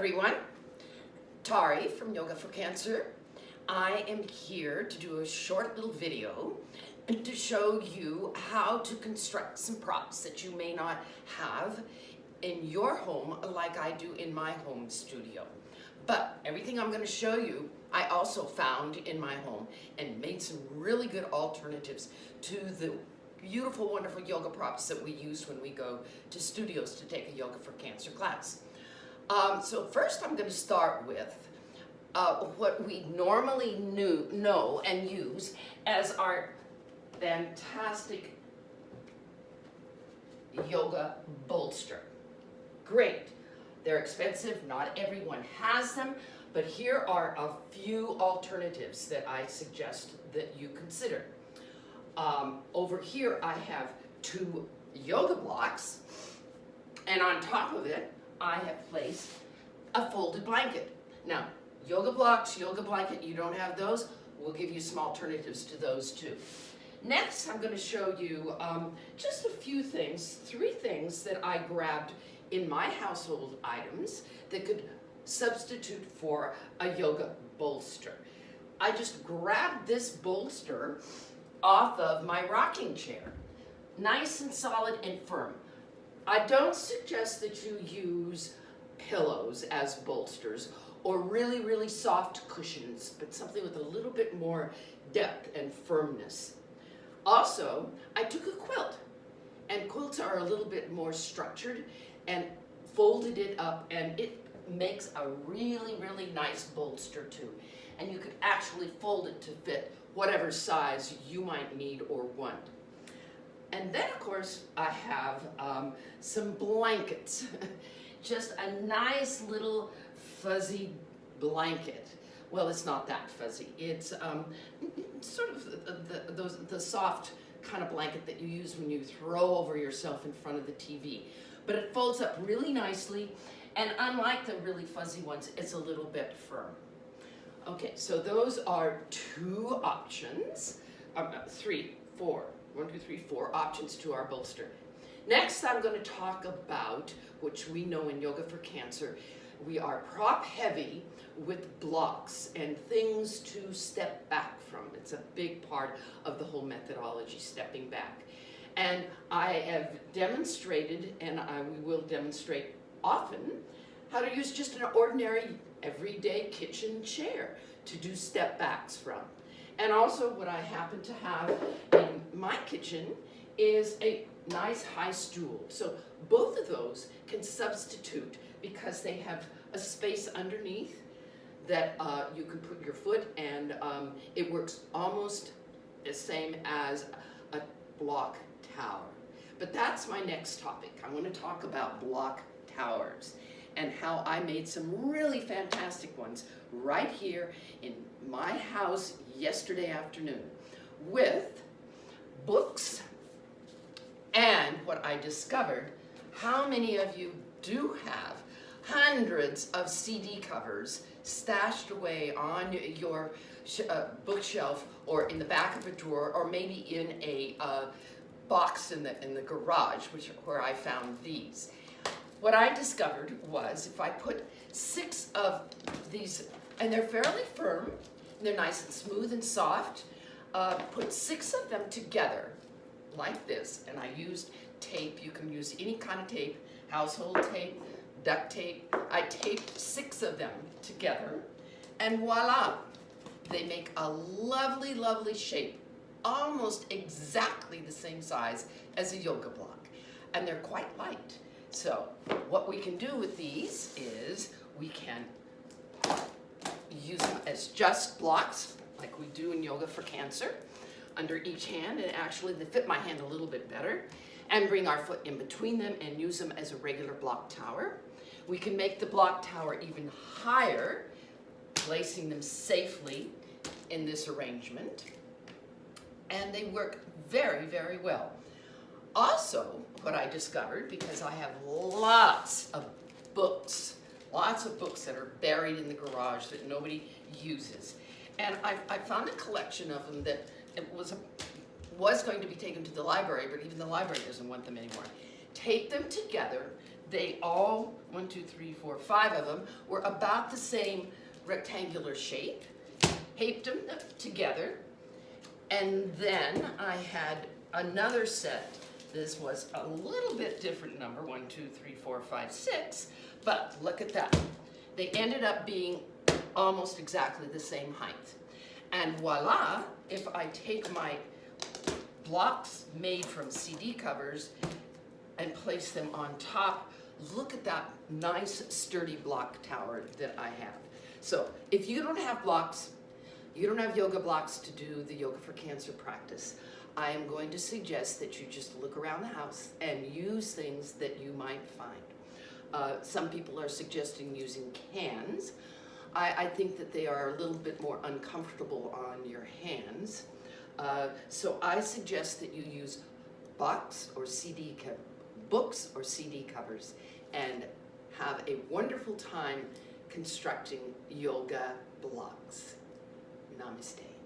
everyone, Tari from Yoga for Cancer. I am here to do a short little video and to show you how to construct some props that you may not have in your home like I do in my home studio. But everything I'm going to show you, I also found in my home and made some really good alternatives to the beautiful, wonderful yoga props that we use when we go to studios to take a Yoga for Cancer class. So first I'm going to start with what we normally know and use as our fantastic yoga bolster. Great. They're expensive, not everyone has them, but here are a few alternatives that I suggest that you consider. Over here I have 2 yoga blocks, and on top of it I have placed a folded blanket. Now, yoga blocks, yoga blanket, you don't have those, we'll give you some alternatives to those too. Next, I'm going to show you just a few things, 3 things that I grabbed in my household items that could substitute for a yoga bolster. I just grabbed this bolster off of my rocking chair, nice and solid and firm. I don't suggest that you use pillows as bolsters or really, really soft cushions, but something with a little bit more depth and firmness. Also, I took a quilt, and quilts are a little bit more structured, and folded it up, and it makes a really, really nice bolster too. And you could actually fold it to fit whatever size you might need or want. And then, of course, I have some blankets. Just a nice little fuzzy blanket. Well, it's not that fuzzy. It's sort of the soft kind of blanket that you use when you throw over yourself in front of the TV. But it folds up really nicely, and unlike the really fuzzy ones, it's a little bit firm. Okay, so those are 2 options, 3, 4. 1, 2, 3, 4 options to our bolster. Next, I'm going to talk about, which we know in Yoga for Cancer, we are prop heavy with blocks and things to step back from. It's a big part of the whole methodology, stepping back. And I have demonstrated, and we will demonstrate often, how to use just an ordinary, everyday kitchen chair to do step backs from. And also what I happen to have in my kitchen is a nice high stool. So both of those can substitute because they have a space underneath that you can put your foot, and it works almost the same as a block tower. But that's my next topic. I want to talk about block towers and how I made some really fantastic ones right here in my house yesterday afternoon with books. And what I discovered, how many of you do have hundreds of CD covers stashed away on your bookshelf or in the back of a drawer, or maybe in a box in the garage, where I found these. What I discovered was if I put 6 of these, and they're fairly firm, and they're nice and smooth and soft, put 6 of them together like this, and I used tape. You can use any kind of tape, household tape, duct tape. I taped 6 of them together, and voila, they make a lovely, lovely shape, almost exactly the same size as a yoga block, and they're quite light. So what we can do with these is we can use them as just blocks like we do in Yoga for Cancer under each hand, and actually they fit my hand a little bit better, and bring our foot in between them and use them as a regular block tower. We can make the block tower even higher, placing them safely in this arrangement, and they work very, very well. Also, what I discovered, because I have lots of books that are buried in the garage that nobody uses, and I found a collection of them that it was going to be taken to the library, but even the library doesn't want them anymore. Tape them together, they all, 1, 2, 3, 4, 5 of them, were about the same rectangular shape. Taped them together, and then I had another set. This was a little bit different number, 1, 2, 3, 4, 5, 6, but look at that. They ended up being almost exactly the same height. And voila, if I take my blocks made from CD covers and place them on top, look at that nice sturdy block tower that I have. So if you don't have blocks, you don't have yoga blocks to do the Yoga for Cancer practice, I am going to suggest that you just look around the house and use things that you might find. Some people are suggesting using cans. I think that they are a little bit more uncomfortable on your hands. So I suggest that you use books or CD covers and have a wonderful time constructing yoga blocks. Namaste.